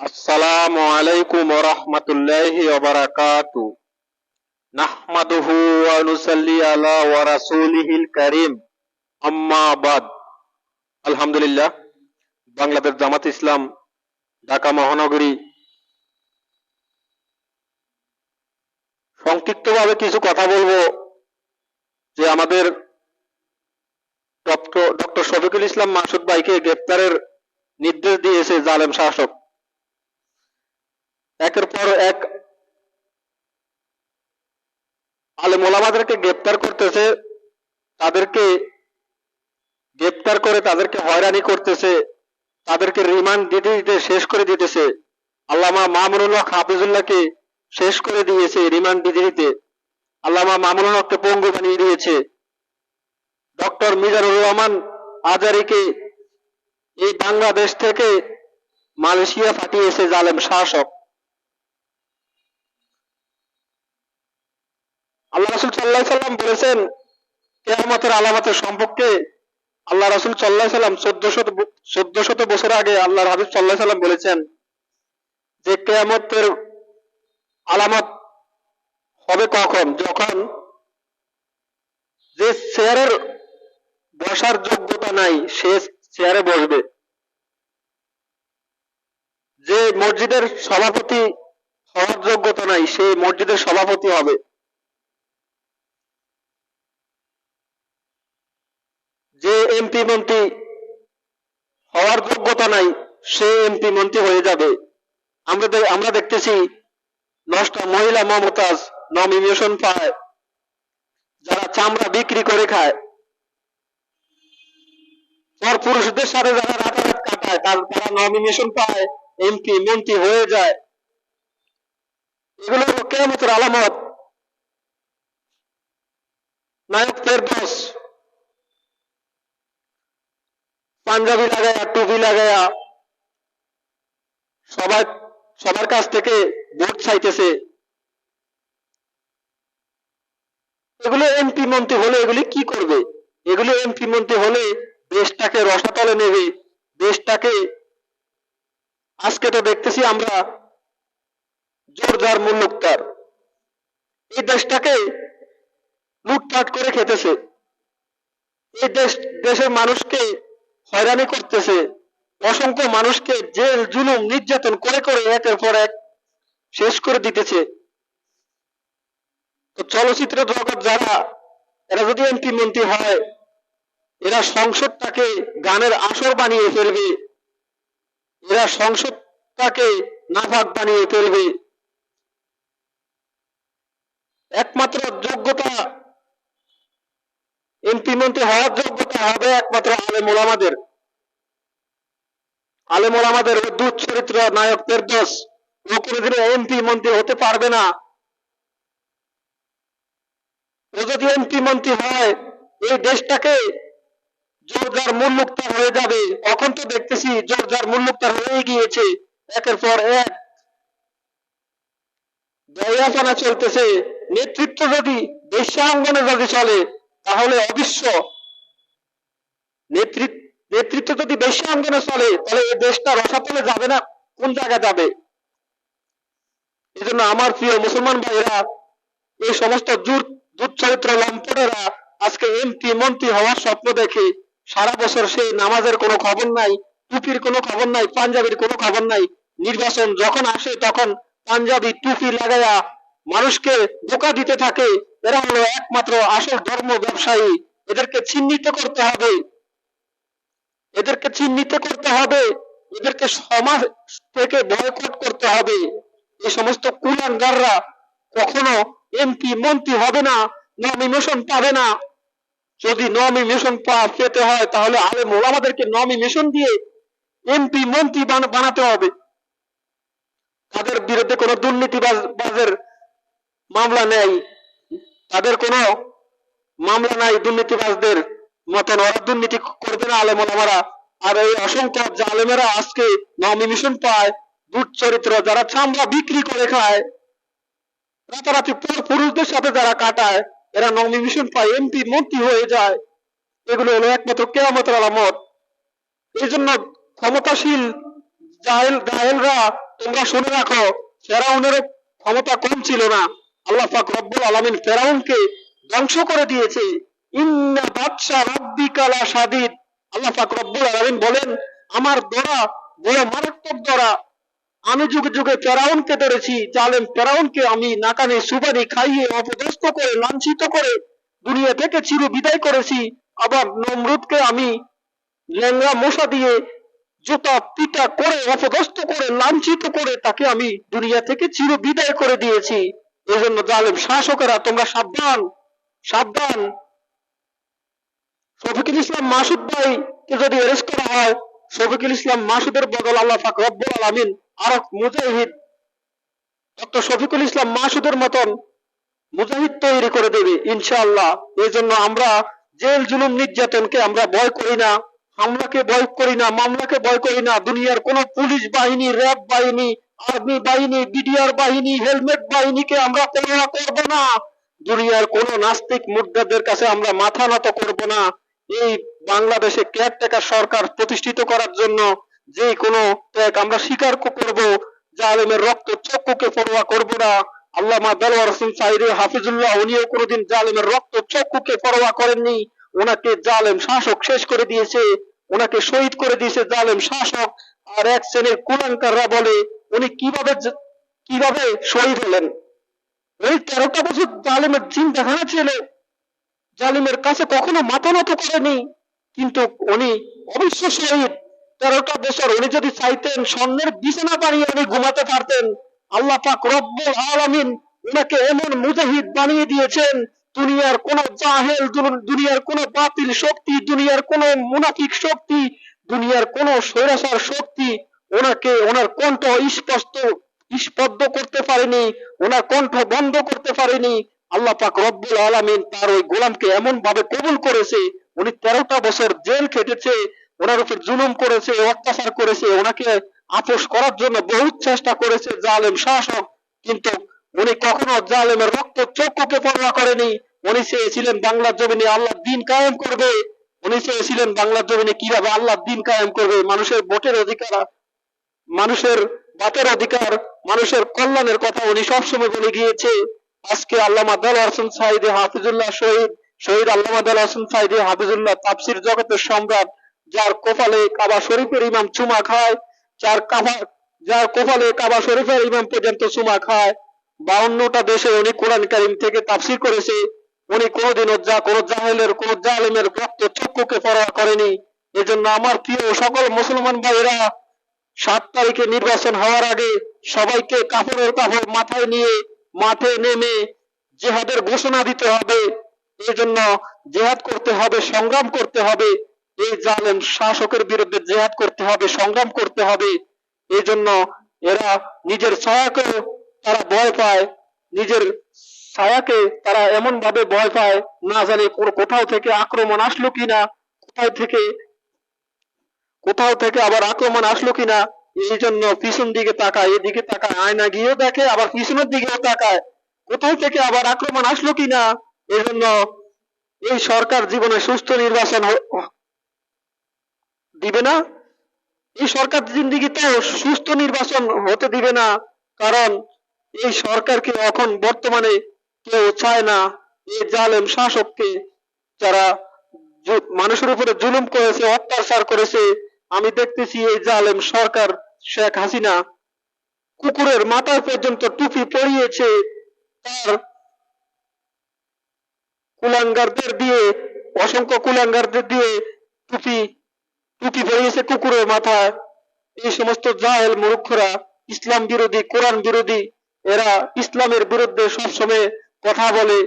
আসসালামু আলাইকুম ওয়া রাহমাতুল্লাহি ওয়া বারাকাতুহু। নাহমাদুহু ওয়া নুসাল্লি আলা ওয়া রাসূলিহিল কারীম। আম্মা বাদ। আলহামদুলিল্লাহ, বাংলাদেশ জামাত ইসলাম ঢাকা মহানগরী সংক্ষিপ্তভাবে কিছু কথা বলবো যে আমাদের ডক্টর শফিকুল ইসলাম মাসুদ ভাইকে গ্রেপ্তারের নির্দেশ দিয়েছে জালেম শাসক। একের পর এক আলেম ওলামাদেরকে গ্রেপ্তার করতেছে, তাদেরকে গ্রেপ্তার করে তাদেরকে হয়রানি করতেছে, তাদেরকে রিমান্ড দিতে দিতে শেষ করে দিতেছে। আল্লামা মামুনুল হক হাফিজুল্লাহকে শেষ করে দিয়েছে রিমান্ড দিতে দিতে। আল্লামা মামুনুল হককে পঙ্গু বানিয়ে দিয়েছে। ডক্টর মিজানুর রহমান আজারিকে এই বাংলাদেশ থেকে মালয়েশিয়া পাঠিয়েছে জালেম শাসক। আল্লাহ রাসূল সাল্লাল্লাহু আলাইহি সাল্লাম বলেছেন, কিয়ামতের আলামতের সম্পর্কে আল্লাহ রাসূল সাল্লাল্লাহু আলাইহি সাল্লাম 1400 বছর আগে আল্লাহর হাবিব সাল্লাল্লাহু আলাইহি সাল্লাম বলেছেন যে কিয়ামতের আলামত হবে কখন, যখন যে চেয়ারের বসার যোগ্যতা নাই সে চেয়ারে বসবে, যে মসজিদের সভাপতি হওয়ার যোগ্যতা নাই সে মসজিদের সভাপতি হবে, যে এমপি মন্ত্রী হওয়ার যোগ্যতা নাই সে এমপি মন্ত্রী হয়ে যাবে। আমরা দেখতেছি নষ্ট মহিলা মমতাজ নমিনেশন পায়, যারা চামড়া বিক্রি করে খায়, পর পুরুষদের সাথে যারা রাতারাত কাটায় তারা নমিনেশন পায়, এমপি মন্ত্রী হয়ে যায়। এগুলো কিয়ামতের আলামত। নায়ক ফেরদৌস পাঞ্জাবি লাগায়া টুপি লাগায়া সবার কাছ থেকে ভোট চাইতেছে। এগুলো এমপি মন্ত্রী হলে এগুলি কি করবে? এগুলো এমপি মন্ত্রী হলে দেশটাকে রসাতলে নেবে, দেশটাকে আজকে তো দেখতেছি আমরা জোরদার মুল্লুকতার, এই দেশটাকে লুটপাট করে খেতেছে, এই দেশের মানুষকে হয়রানি করতেছে, অসংখ্য মানুষকে জেল জুলুম নির্যাতন করে করে একের পর এক শেষ করে দিতেছে। তো চলচ্চিত্র জগৎ যারা, এরা যদি এমপি মন্ত্রী হয়, এরা সংসদটাকে গানের আসর বানিয়ে ফেলবে, এরা সংসদটাকে নাফাক বানিয়ে ফেলবে। একমাত্র যোগ্যতা, এমপি মন্ত্রী হওয়ার যোগ্যতা হবে একমাত্র আলেম ওলামাদের। আলেম ওলামাদের দুধ চরিত্র নায়ক ফেরদৌস ও কোনোদিনও এমপি মন্ত্রী হতে পারবে না। ও যদি এমপি মন্ত্রী হয় এই দেশটাকে জোরদার মুল্লুকতার হয়ে যাবে। এখন তো দেখতেছি জোরদার মুল্লুকতার হয়ে গিয়েছে, একের পর এক দয়াপনা চলতেছে। নেতৃত্ব যদি দেশাঙ্গনে যদি চলে তাহলে অবশ্য নেতৃত্ব যদি দেশাঙ্গনে চলে তাহলে এই দেশটা রসাতলে যাবে না, কোন জায়গায় যাবে? এই জন্য আমার প্রিয় মুসলমান ভাইয়েরা, এই সমস্ত দুচ্চরিত্র লম্পটেরা আজকে এমপি মন্ত্রী হওয়ার স্বপ্ন দেখে সারা বছর সে নামাজের কোনো খবর নাই, টুপির কোনো খবর নাই, পাঞ্জাবির কোনো খবর নাই। নির্বাচন যখন আসে তখন পাঞ্জাবি টুপি লাগায়া মানুষকে ধোঁকা দিতে থাকে। এরা হলো একমাত্র আসল ধর্ম ব্যবসায়ী। এদেরকে চিহ্নিত করতে হবে, এদেরকে চিহ্নিত করতে হবে, এদেরকে সমাজ থেকে বয়কট করতে হবে। এই সমস্ত কুলাঙ্গাররা কখনো এমপি মন্ত্রী হবে না, নমিনেশন পাবে না। যদি নমিনেশন পেতে হয় তাহলে আলেম ওলামাদেরকে নমিনেশন দিয়ে এমপি মন্ত্রী বানাতে হবে। তাদের বিরুদ্ধে কোনো দুর্নীতিবাজের মামলা নেই, তাদের কোনো মামলা নাই দুর্নীতিবাজদের মতন, ওরা দুর্নীতি করবে না আলেম ওলামারা। আর এই অসংখ্য জালেমেরা আজকে নমিনেশন পায়, দুঃচরিত্র যারা চামড়া বিক্রি করে খায়, রাতারাতি পুরুষদের সাথে যারা কাটায়, এরা নমিনেশন পায়, এমপি মন্ত্রী হয়ে যায়। এগুলো হলো একমাত্র কিয়ামতের আলামত। এই জন্য ক্ষমতাশীল জাহেলরা, তোমরা শুনে রাখো, ফেরাউনের ক্ষমতা কম ছিল না। আল্লাহ পাক রব্বুল আলামিন ফেরাউনকে ধ্বংস করে দিয়েছে। ইন্না বাতশা রাব্বিকা লাশাদীদ। আল্লাহ পাক রব্বুল আলামিন বলেন, আমার দরা বড় মারাত্মক দরা। আমি যুগে যুগে ফেরাউনকে ধরেছি, জালেম ফেরাউনকে আমি নাকানি সুবানি খাইয়ে অপদস্থ করে লাঞ্ছিত করে দুনিয়া থেকে চির বিদায় করেছি। আবার নমরুদকে আমি ল্যাংড়া মশা দিয়ে জুতা পিটা করে অপদস্থ করে লাঞ্ছিত করে তাকে আমি দুনিয়া থেকে চির বিদায় করে দিয়েছি। এই জন্য জালেম শাসকেরা তোমরা সাবধান, সাবধান। শফিকুল ইসলাম মাসুদ ভাইকে যদি অ্যারেস্ট করা হয়, শফিকুল ইসলাম মাসুদের বদল আল্লাহ পাক রব্বুল আলামিন আর মুজাহিদ ডক্টর শফিকুল ইসলাম মাসুদের মতন মুজাহিদ তৈরি করে দেবে ইনশাআল্লাহ। এই জন্য আমরা জেল জুলুম নির্যাতনকে আমরা ভয় করি না, হামলাকে ভয় করি না, মামলাকে ভয় করি না। দুনিয়ার কোন পুলিশ বাহিনী, র্যাব বাহিনী, আর্মি বাহিনী, বিডিআর বাহিনী, হেলমেট বাহিনীকে আমরা পরোয়া করব না। দুনিয়ার কোন নাস্তিক মুর্দাদের কাছে আমরা মাথা নত করব না। এই বাংলাদেশে কেয়ারটেকার সরকার প্রতিষ্ঠিত করার জন্য যে কোনো ত্যাগ আমরা স্বীকার করব। জালেমের রক্ত চক্ষুকে পরোয়া করব না। আল্লামা দেলোয়ার হোসেন সাইদি হাফিজুল্লাহ উনিও কোনোদিন জালেমের রক্ত চক্ষুকে পরোয়া করেননি। ওনাকে জালেম শাসক শেষ করে দিয়েছে, ওনাকে শহীদ করে দিয়েছে জালেম শাসক। আর এক শ্রেণীর কুলাঙ্কাররা বলে উনি কিভাবে শহীদ হলেন। এই 13টা বছর জালেমের চিন্তাধারা ছিল, জালিমের কাছে কখনো মাথা নত করেনি, কিন্তু উনি অবশ্য শহীদ। 13টা বছর উনি যদি চাইতেন স্বর্ণের বিছানা বানিয়ে উনি ঘুমাতে পারতেন। আল্লাহ পাক রব্বুল আলামিন উনাকে এমন মুজাহিদ বানিয়ে দিয়েছেন, দুনিয়ার কোন জাহেল, দুনিয়ার কোন বাতিল শক্তি, দুনিয়ার কোন মুনাফিক শক্তি, দুনিয়ার কোন স্বৈরাচার শক্তি ওনাকে ওনার কণ্ঠ স্পষ্ট করতে পারেনি, ওনার কণ্ঠ বন্ধ করতে পারেনি। আল্লাহ পাক রব্বুল আলামিন তার ওই গোলামকে এমন ভাবে কবুল করেছে, উনি 13টা বছর জেল খেটেছে, ওনার উপর জুলুম করেছে, অত্যাচার করেছে, ওনাকে আপোষ করার জন্য বহুত চেষ্টা করেছে জালেম শাসক, কিন্তু উনি কখনো জালেমের রক্ত চক্ষুকে পরোয়া করেনি। উনি চেয়েছিলেন বাংলার জমিনে আল্লাহর দ্বীন কায়েম করবে। উনি চেয়েছিলেন বাংলার জমিনে কিভাবে আল্লাহর দ্বীন কায়েম করবে, মানুষের ভোটের অধিকার, মানুষের বাতের অধিকার, মানুষের কল্যাণের কথা উনি সবসময় বলে গিয়েছে। আজকে আল্লামা দেলোয়ার হোসেন সাইদি হাফিজুল্লাহ শহীদ আল্লামা দেলোয়ার হোসেন সাইদি হাফিজুল্লাহ তাফসীর জগতের সম্রাট, যার কপালে কাবা শরীফের ইমাম চুমা খায়, যার কপালে কাবা শরীফের ইমাম পর্যন্ত চুমা খায়। 52টা দেশে উনি কোরআন কারীম থেকে তাফসীর করেছে। উনি কোনোদিনও কোনো জাহেলের, কোনো জালেমের রক্ত চক্ষুকে পরোয়া করেনি। এজন্য আমার প্রিয় সকল মুসলমান ভাইরা, 7 তারিখে নির্বাচন হওয়ার আগে সবাইকে কাপড়ের কাপড় মাথায় নিয়ে মাঠে নেমে জিহাদের ঘোষণা দিতে হবে। এই জন্য জিহাদ করতে হবে, সংগ্রাম করতে হবে। এই জালেম শাসকের বিরুদ্ধে জিহাদ করতে হবে, সংগ্রাম করতে হবে। এই জন্য এরা নিজের ছায়াকে তারা ভয় পায়, নিজের ছায়াকে তারা এমন ভাবে ভয় পায়, না জানি কোথাও থেকে আক্রমণ আসলো কিনা, কোথাও থেকে আবার আক্রমণ আসলো কিনা। এই জন্য পিছন দিকে তাকায়, এদিকে তাকায়, আয়না গিয়েও দেখে, আবার পিছনের দিকেও তাকায়, কোথাও থেকে আবার আক্রমণ আসলো কিনা। এই জন্য এই সরকার জীবনে সুস্থ নির্বাচন দিবে না, এই সরকার জিন্দিগিতে সুস্থ নির্বাচন হতে দিবে না। কারণ এই সরকারকে এখন বর্তমানে কেউ চায় না। এই জালেম শাসককে, যারা মানুষের উপরে জুলুম করেছে, অত্যাচার করেছে, আমি দেখতেছি এই জালেম সরকার শেখ হাসিনা কুকুরের মাথায় পর্যন্ত টুপি পরিয়েছে, তার কুলাঙ্গারদের দিয়ে, অসংখ্য কুলাঙ্গারদের দিয়ে টুপি পরিয়েছে কুকুরের মাথায়। এই সমস্ত জাহেল মূর্খরা, ইসলাম বিরোধী, কোরআন বিরোধী, এরা ইসলামের বিরুদ্ধে সবসময় কথা বলে।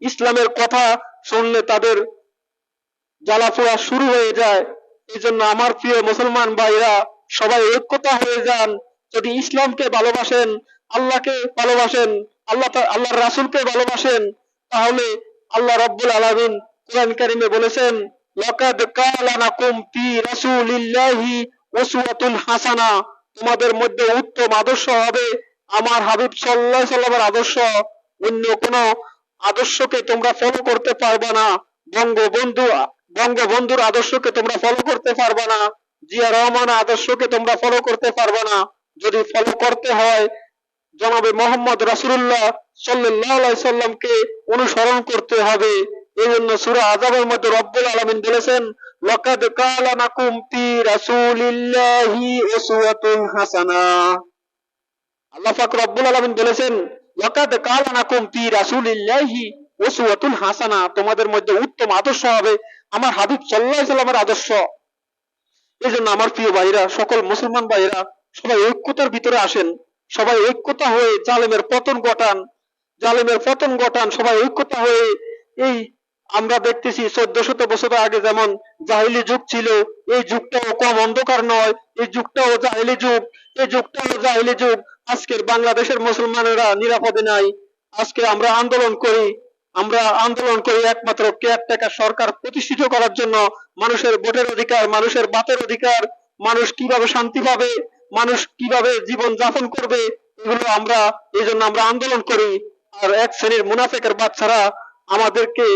ইসলামের কথা শুনলে তাদের জ্বালাপোড়া শুরু হয়ে যায়। এই জন্য আমার প্রিয় মুসলমান ভাইরা, সবাই ঐক্যতা হয়ে যান। যদি ইসলামকে ভালোবাসেন, আল্লাহকে ভালোবাসেন, আল্লাহর রাসূলকে ভালোবাসেন, তাহলে আল্লাহ রাব্বুল আলামিন কোরআন কারীমে বলেছেন, লাকাদ কানা লাকুম ফি রাসূলিল্লাহি উসওয়াতুন হাসানা, তোমাদের মধ্যে উত্তম আদর্শ হবে আমার হাবিব সাল্লাল্লাহু আলাইহি ওয়াসাল্লামের আদর্শ। অন্য কোন আদর্শকে তোমরা ফলো করতে পারবে না। বঙ্গবন্ধুর আদর্শকে তোমরা ফলো করতে পারবে না। জিয়া রহমান আদর্শকে তোমরা ফলো করতে পারবে না। যদি ফলো করতে হয় জনাবে মোহাম্মদ রাসূলুল্লাহ সাল্লাল্লাহু আলাইহি সাল্লামকে অনুসরণ করতে হবে। এই জন্য সূরা আযাবের মধ্যে রব্বুল আলামিন বলেছেন, লাকাদ কানা লাকুম ফি রাসূলিল্লাহি উসওয়াতুন হাসানা। আল্লাহ পাক রব্বুল আলামিন বলেছেন, লাকাদ কানা লাকুম ফি রাসূলিল্লাহি উসওয়াতুন হাসানা, তোমাদের মধ্যে উত্তম আদর্শ হবে আমার হাবিব সাল্লাল্লাহু আলাইহি সাল্লামের আদর্শ। এই জন্য আমার প্রিয় ভাইরা, সকল মুসলমান ভাইরা, সবাই ঐক্যতার ভিতরে আসেন। সবাই ঐক্যতা হয়ে জালেমের পতন ঘটান, জালেমের পতন ঘটান। সবাই ঐক্যতা হয়ে এই আমরা দেখতেছি 1400 বছর আগে যেমন জাহিলি যুগ ছিল, এই যুগটাও কম অন্ধকার নয়, এই যুগটাও জাহিলি যুগ, এই যুগটাও জাহিলি যুগ। আজকের বাংলাদেশের মুসলমানেরা নিরাপদে নাই। আজকে আমরা আন্দোলন করি, আমরা আন্দোলন করি একমাত্র কেয়ারটেকার সরকার প্রতিষ্ঠিত করার জন্য। মানুষের ভোটের অধিকার, মানুষের বাতের অধিকার, মানুষ কিভাবে শান্তি পাবে, মানুষ কিভাবে জীবন যাপন করবে, এগুলো আমরা, এই জন্য আমরা আন্দোলন করি। আর এক শ্রেণীর মুনাফেকের বাচ্চারা আমাদেরকে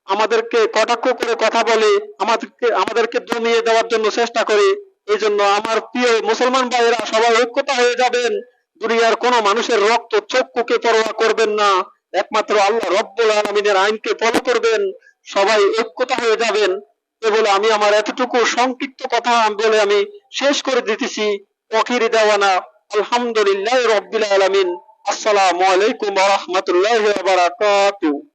আমাদেরকে কটাক্ষ করে কথা বলে, আমাদেরকে দমিয়ে দেওয়ার জন্য চেষ্টা করে। এই জন্য আমার প্রিয় মুসলমান ভাইয়েরা, সবাই ঐক্যতা হয়ে যাবেন। দুনিয়ার কোন মানুষের রক্ত চক্ষুকে পরোয়া করবেন না, একমাত্র আল্লাহ রব্বুল আলামিনের আইনকে ফলো করবেন। সবাই ঐক্যতা হয়ে যাবেন। এ বলে আমি আমার এতটুকু সংক্ষিপ্ত কথা বলে আমি শেষ করে দিতেছি। আখির দাওয়ানা আলহামদুলিল্লাহি রাব্বিল আলামিন। আসসালামু আলাইকুম ওয়া রাহমাতুল্লাহি ওয়া বারাকাতুহু।